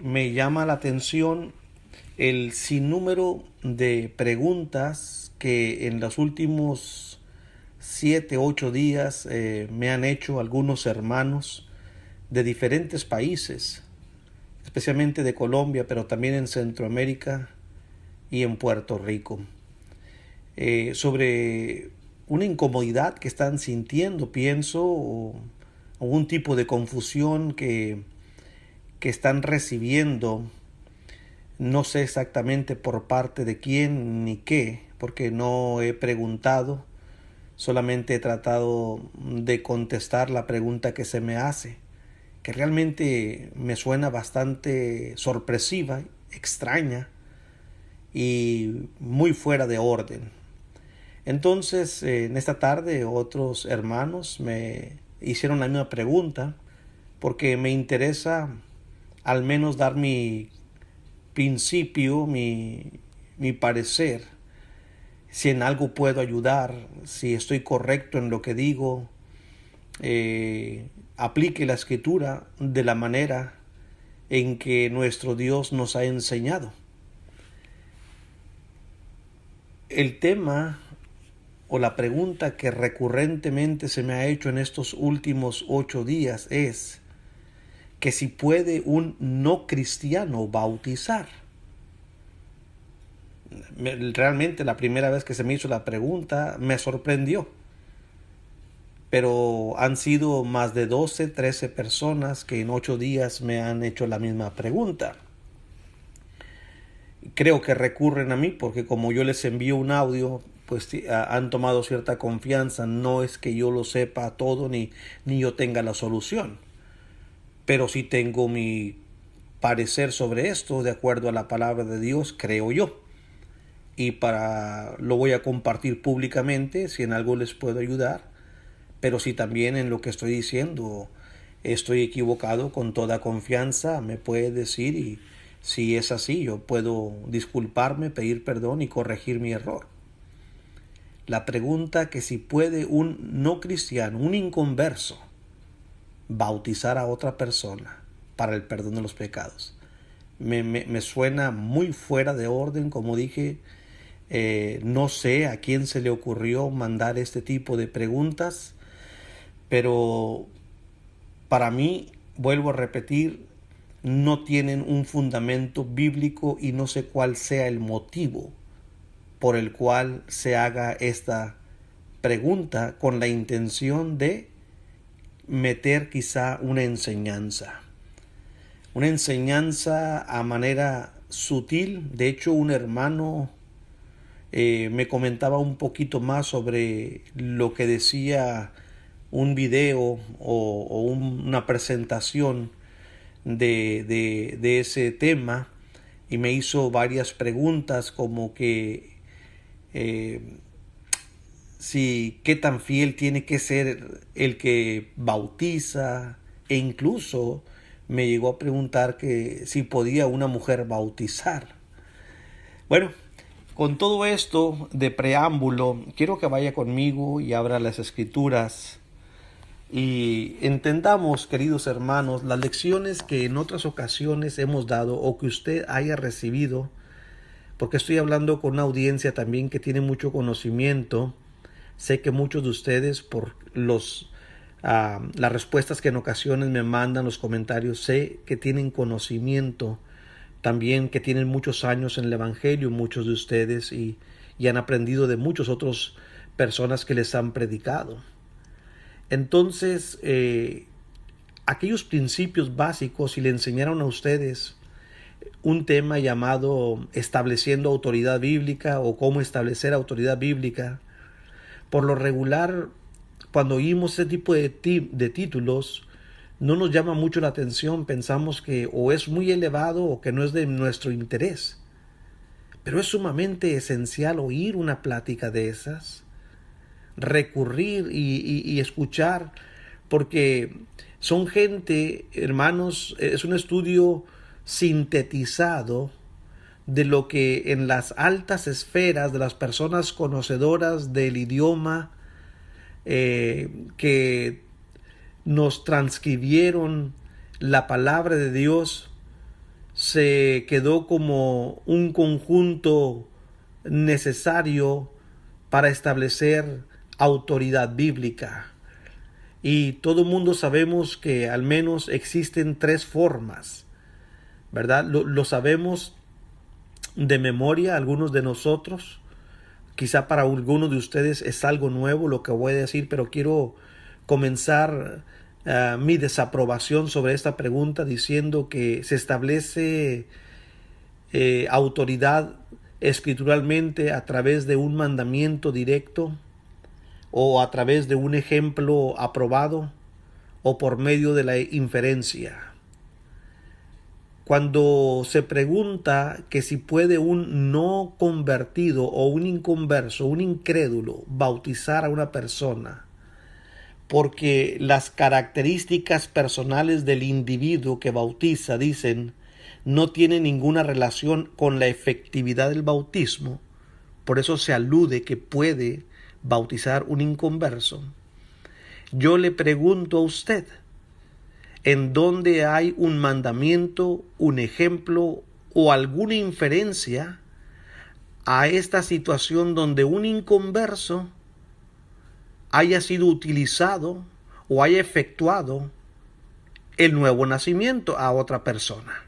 Me llama la atención el sinnúmero de preguntas que en los últimos 7, 8 días me han hecho algunos hermanos de diferentes países, especialmente de Colombia, pero también en Centroamérica y en Puerto Rico, sobre una incomodidad que están sintiendo, pienso, o algún tipo de confusión que están recibiendo. No sé exactamente por parte de quién ni qué, porque no he preguntado, solamente he tratado de contestar la pregunta que se me hace, que realmente me suena bastante sorpresiva, extraña y muy fuera de orden. Entonces, en esta tarde otros hermanos me hicieron la misma pregunta, porque me interesa al menos dar mi principio, mi parecer, si en algo puedo ayudar, si estoy correcto en lo que digo, aplique la escritura de la manera en que nuestro Dios nos ha enseñado. El tema o la pregunta que recurrentemente se me ha hecho en estos últimos 8 días es que si puede un no cristiano bautizar. Realmente la primera vez que se me hizo la pregunta me sorprendió, pero han sido más de 12, 13 personas que en 8 días me han hecho la misma pregunta. Creo que recurren a mí porque como yo les envío un audio, pues han tomado cierta confianza. No es que yo lo sepa todo ni yo tenga la solución, pero sí tengo mi parecer sobre esto de acuerdo a la palabra de Dios, creo yo. Y lo voy a compartir públicamente si en algo les puedo ayudar, pero si también en lo que estoy diciendo estoy equivocado, con toda confianza me puede decir, y si es así yo puedo disculparme, pedir perdón y corregir mi error. La pregunta que si puede un no cristiano, un inconverso, bautizar a otra persona para el perdón de los pecados, me suena muy fuera de orden. Como dije, no sé a quién se le ocurrió mandar este tipo de preguntas, pero para mí, vuelvo a repetir, no tienen un fundamento bíblico y no sé cuál sea el motivo por el cual se haga esta pregunta con la intención de meter quizá una enseñanza a manera sutil. De hecho, un hermano me comentaba un poquito más sobre lo que decía un video o una presentación de ese tema, y me hizo varias preguntas como que si qué tan fiel tiene que ser el que bautiza, e incluso me llegó a preguntar que si podía una mujer bautizar. Bueno, con todo esto de preámbulo, quiero que vaya conmigo y abra las escrituras y entendamos, queridos hermanos, las lecciones que en otras ocasiones hemos dado o que usted haya recibido, porque estoy hablando con una audiencia también que tiene mucho conocimiento. Sé que muchos de ustedes, por las respuestas que en ocasiones me mandan, los comentarios, sé que tienen conocimiento, también que tienen muchos años en el Evangelio, muchos de ustedes, y han aprendido de muchas otras personas que les han predicado. Entonces, aquellos principios básicos, si le enseñaron a ustedes un tema llamado estableciendo autoridad bíblica o cómo establecer autoridad bíblica, por lo regular, cuando oímos ese tipo de títulos, no nos llama mucho la atención. Pensamos que o es muy elevado o que no es de nuestro interés. Pero es sumamente esencial oír una plática de esas, recurrir y escuchar, porque son gente, hermanos, es un estudio sintetizado de lo que en las altas esferas de las personas conocedoras del idioma que nos transcribieron la palabra de Dios, se quedó como un conjunto necesario para establecer autoridad bíblica. Y todo el mundo sabemos que al menos existen tres formas, ¿verdad? Lo sabemos de memoria algunos de nosotros. Quizá para algunos de ustedes es algo nuevo lo que voy a decir, pero quiero comenzar mi desaprobación sobre esta pregunta diciendo que se establece autoridad escrituralmente a través de un mandamiento directo o a través de un ejemplo aprobado o por medio de la inferencia. Cuando se pregunta que si puede un no convertido o un inconverso, un incrédulo, bautizar a una persona, porque las características personales del individuo que bautiza, dicen, no tienen ninguna relación con la efectividad del bautismo, por eso se alude que puede bautizar un inconverso. Yo le pregunto a usted, ¿en dónde hay un mandamiento, un ejemplo o alguna inferencia a esta situación donde un inconverso haya sido utilizado o haya efectuado el nuevo nacimiento a otra persona?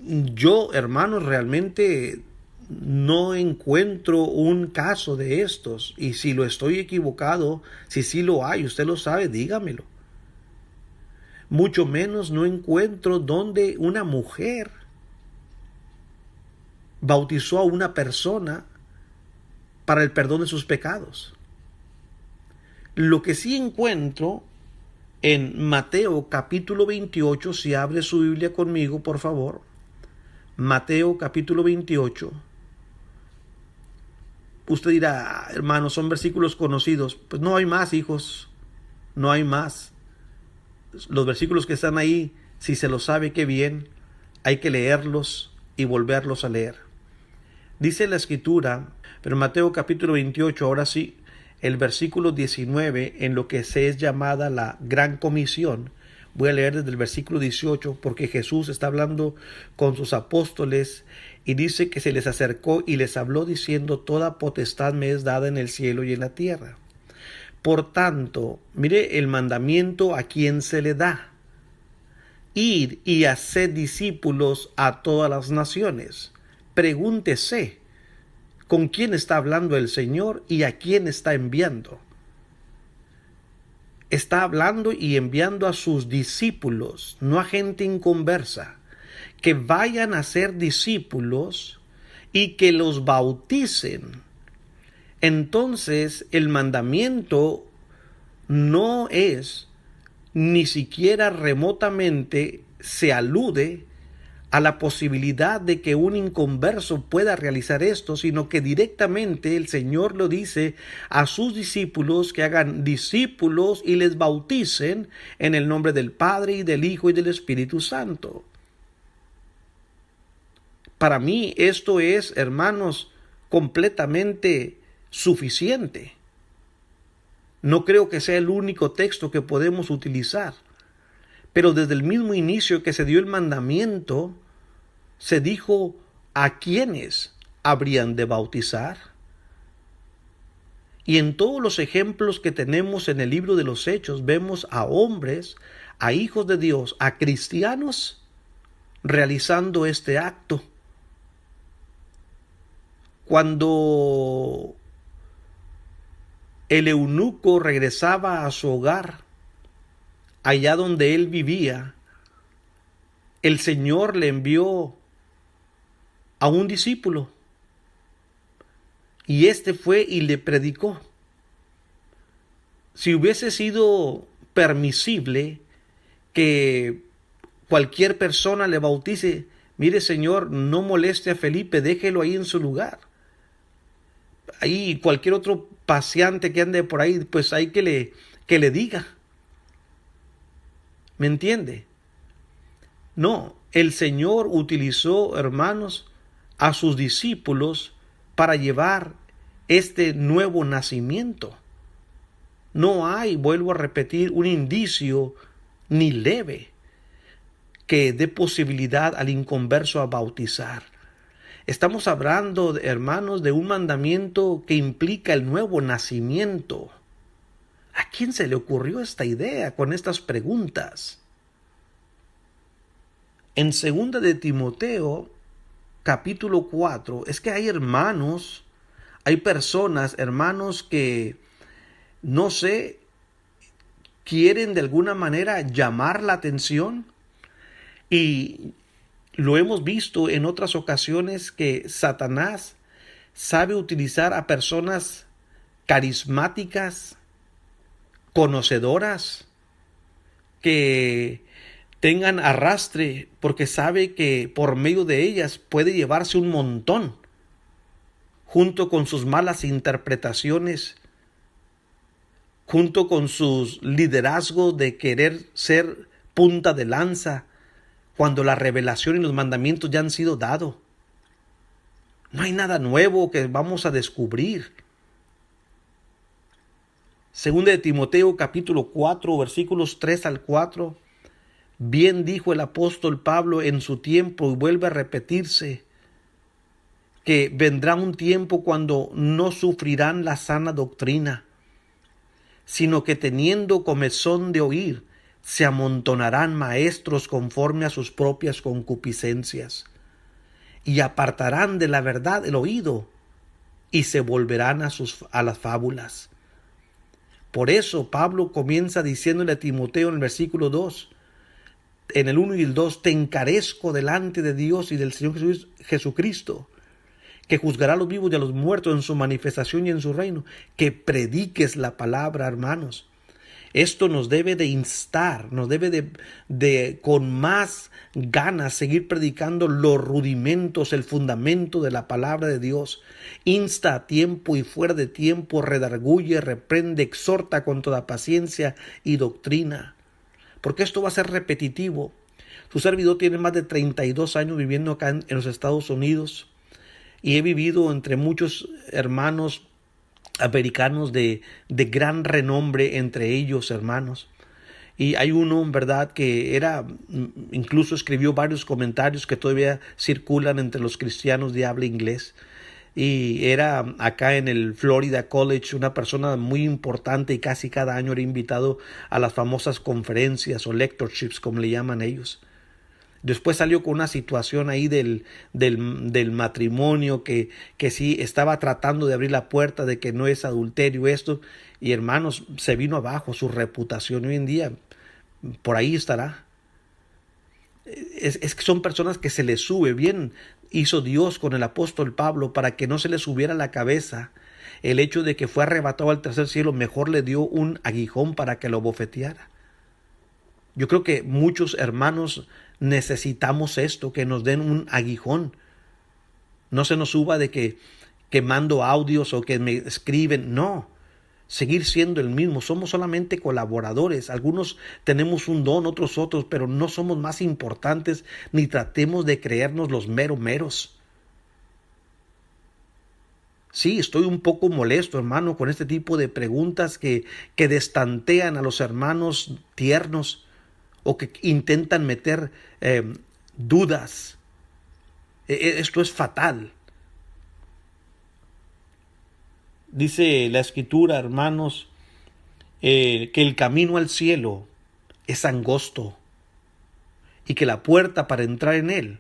Yo, hermanos, realmente no encuentro un caso de estos, y si lo estoy equivocado, si sí lo hay, usted lo sabe, dígamelo. Mucho menos no encuentro donde una mujer bautizó a una persona para el perdón de sus pecados. Lo que sí encuentro en Mateo capítulo 28, si abre su Biblia conmigo, por favor. Mateo capítulo 28. Usted dirá, hermanos, son versículos conocidos. Pues no hay más, hijos. No hay más. Los versículos que están ahí, si se los sabe, qué bien. Hay que leerlos y volverlos a leer. Dice la Escritura, pero Mateo capítulo 28, ahora sí, el versículo 19, en lo que se es llamada la Gran Comisión. Voy a leer desde el versículo 18 porque Jesús está hablando con sus apóstoles y dice que se les acercó y les habló diciendo: toda potestad me es dada en el cielo y en la tierra. Por tanto, mire el mandamiento a quien se le da: id y haced discípulos a todas las naciones. Pregúntese, ¿con quién está hablando el Señor y a quién está enviando? Está hablando y enviando a sus discípulos, no a gente inconversa, que vayan a ser discípulos y que los bauticen. Entonces, el mandamiento no es, ni siquiera remotamente se alude a la posibilidad de que un inconverso pueda realizar esto, sino que directamente el Señor lo dice a sus discípulos, que hagan discípulos y les bauticen en el nombre del Padre y del Hijo y del Espíritu Santo. Para mí esto es, hermanos, completamente suficiente. No creo que sea el único texto que podemos utilizar. Pero desde el mismo inicio que se dio el mandamiento, se dijo a quiénes habrían de bautizar. Y en todos los ejemplos que tenemos en el libro de los Hechos, vemos a hombres, a hijos de Dios, a cristianos, realizando este acto. Cuando el eunuco regresaba a su hogar, allá donde él vivía, el Señor le envió a un discípulo y este fue y le predicó. Si hubiese sido permisible que cualquier persona le bautice, mire, Señor, no moleste a Felipe, déjelo ahí en su lugar. Ahí cualquier otro paseante que ande por ahí, pues hay que le diga. ¿Me entiende? No, el Señor utilizó, hermanos, a sus discípulos para llevar este nuevo nacimiento. No hay, vuelvo a repetir, un indicio ni leve que dé posibilidad al inconverso a bautizar. Estamos hablando, hermanos, de un mandamiento que implica el nuevo nacimiento. ¿A quién se le ocurrió esta idea con estas preguntas? En 2 de Timoteo, capítulo 4, es que hay hermanos, hay personas, hermanos, que no sé, quieren de alguna manera llamar la atención, y lo hemos visto en otras ocasiones que Satanás sabe utilizar a personas carismáticas, conocedoras, que tengan arrastre, porque sabe que por medio de ellas puede llevarse un montón, junto con sus malas interpretaciones, junto con sus liderazgos de querer ser punta de lanza, cuando la revelación y los mandamientos ya han sido dados. No hay nada nuevo que vamos a descubrir. 2 de Timoteo capítulo 4, versículos 3 al 4. Bien dijo el apóstol Pablo en su tiempo, y vuelve a repetirse, que vendrá un tiempo cuando no sufrirán la sana doctrina, sino que teniendo comezón de oír, se amontonarán maestros conforme a sus propias concupiscencias, y apartarán de la verdad el oído, y se volverán a las fábulas. Por eso Pablo comienza diciéndole a Timoteo en el versículo 2, en el 1 y el 2, te encarezco delante de Dios y del Señor Jesucristo, que juzgará a los vivos y a los muertos en su manifestación y en su reino, que prediques la palabra, hermanos. Esto nos debe de instar, nos debe de con más ganas seguir predicando los rudimentos, el fundamento de la palabra de Dios. Insta a tiempo y fuera de tiempo, redarguye, reprende, exhorta con toda paciencia y doctrina. Porque esto va a ser repetitivo. Su servidor tiene más de 32 años viviendo acá en los Estados Unidos, y he vivido entre muchos hermanos americanos de gran renombre, entre ellos, hermanos. Y hay uno, ¿verdad?, que incluso escribió varios comentarios que todavía circulan entre los cristianos de habla inglés. Y era acá en el Florida College una persona muy importante, y casi cada año era invitado a las famosas conferencias o lectureships, como le llaman ellos. Después salió con una situación ahí del matrimonio que sí estaba tratando de abrir la puerta de que no es adulterio esto. Y hermanos, se vino abajo su reputación. Hoy en día por ahí estará. Es que son personas que se les sube. Bien hizo Dios con el apóstol Pablo para que no se le subiera a la cabeza el hecho de que fue arrebatado al tercer cielo. Mejor le dio un aguijón para que lo bofeteara. Yo creo que muchos hermanos necesitamos esto, que nos den un aguijón. No se nos suba de que mando audios o que me escriben. No, seguir siendo el mismo. Somos solamente colaboradores. Algunos tenemos un don, otros, pero no somos más importantes, ni tratemos de creernos los meros. Sí, estoy un poco molesto, hermano, con este tipo de preguntas que destantean a los hermanos tiernos, o que intentan meter dudas. Esto es fatal. Dice la Escritura, hermanos, que el camino al cielo es angosto, y que la puerta para entrar en él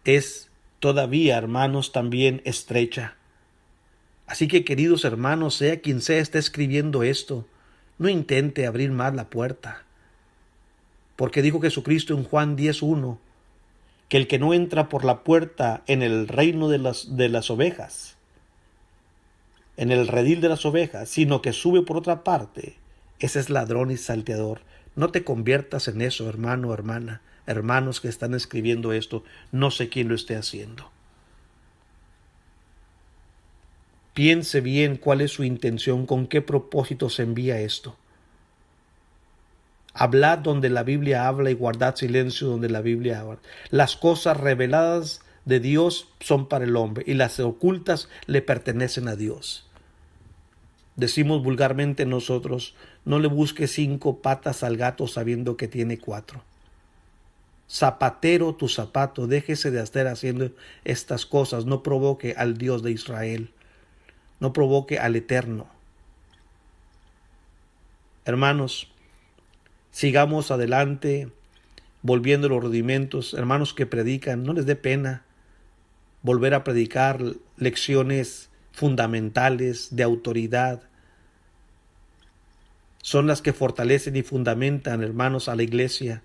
es todavía, hermanos, también estrecha. Así que, queridos hermanos, sea quien sea esté escribiendo esto, no intente abrir más la puerta. Porque dijo Jesucristo en Juan 10:1 que el que no entra por la puerta en el reino de las ovejas, en el redil de las ovejas, sino que sube por otra parte, ese es ladrón y salteador. No te conviertas en eso, hermano, hermana, hermanos que están escribiendo esto, no sé quién lo esté haciendo. Piense bien cuál es su intención, con qué propósito se envía esto. Hablad donde la Biblia habla y guardad silencio donde la Biblia habla. Las cosas reveladas de Dios son para el hombre, y las ocultas le pertenecen a Dios. Decimos vulgarmente nosotros, no le busque 5 patas al gato sabiendo que tiene 4. Zapatero tu zapato, déjese de estar haciendo estas cosas. No provoque al Dios de Israel. No provoque al Eterno. Hermanos, sigamos adelante, volviendo a los rudimentos. Hermanos que predican, no les dé pena volver a predicar lecciones fundamentales de autoridad. Son las que fortalecen y fundamentan, hermanos, a la iglesia.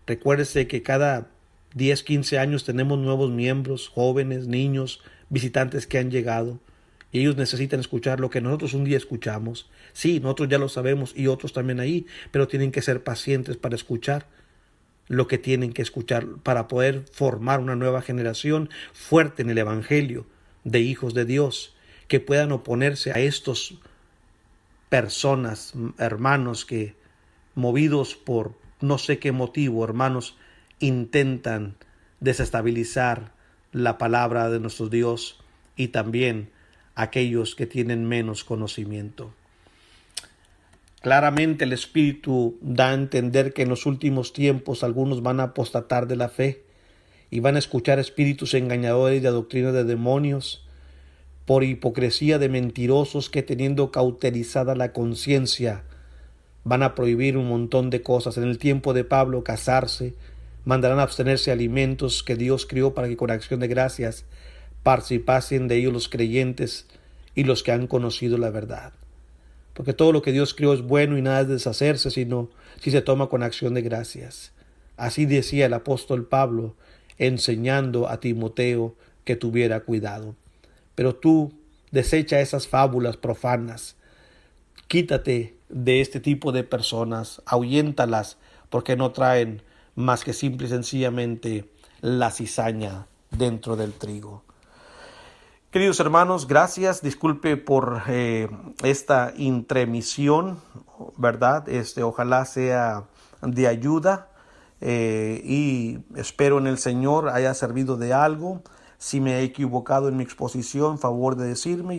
Recuérdese que cada 10, 15 años tenemos nuevos miembros, jóvenes, niños, visitantes que han llegado. Y ellos necesitan escuchar lo que nosotros un día escuchamos. Sí, nosotros ya lo sabemos y otros también ahí, pero tienen que ser pacientes para escuchar lo que tienen que escuchar para poder formar una nueva generación fuerte en el Evangelio de hijos de Dios, que puedan oponerse a estos personas, hermanos, que movidos por no sé qué motivo, hermanos, intentan desestabilizar la palabra de nuestro Dios y también aquellos que tienen menos conocimiento. Claramente el Espíritu da a entender que en los últimos tiempos algunos van a apostatar de la fe y van a escuchar espíritus engañadores de doctrina de demonios, por hipocresía de mentirosos que, teniendo cauterizada la conciencia, van a prohibir un montón de cosas. En el tiempo de Pablo, casarse, mandarán a abstenerse de alimentos que Dios crió para que con acción de gracias participasen de ellos los creyentes y los que han conocido la verdad. Porque todo lo que Dios crió es bueno y nada es deshacerse, sino si se toma con acción de gracias. Así decía el apóstol Pablo, enseñando a Timoteo que tuviera cuidado. Pero tú desecha esas fábulas profanas. Quítate de este tipo de personas, ahuyéntalas, porque no traen más que simple y sencillamente la cizaña dentro del trigo. Queridos hermanos, gracias. Disculpe por esta intromisión, ¿verdad? Ojalá sea de ayuda y espero en el Señor haya servido de algo. Si me he equivocado en mi exposición, favor de decirme.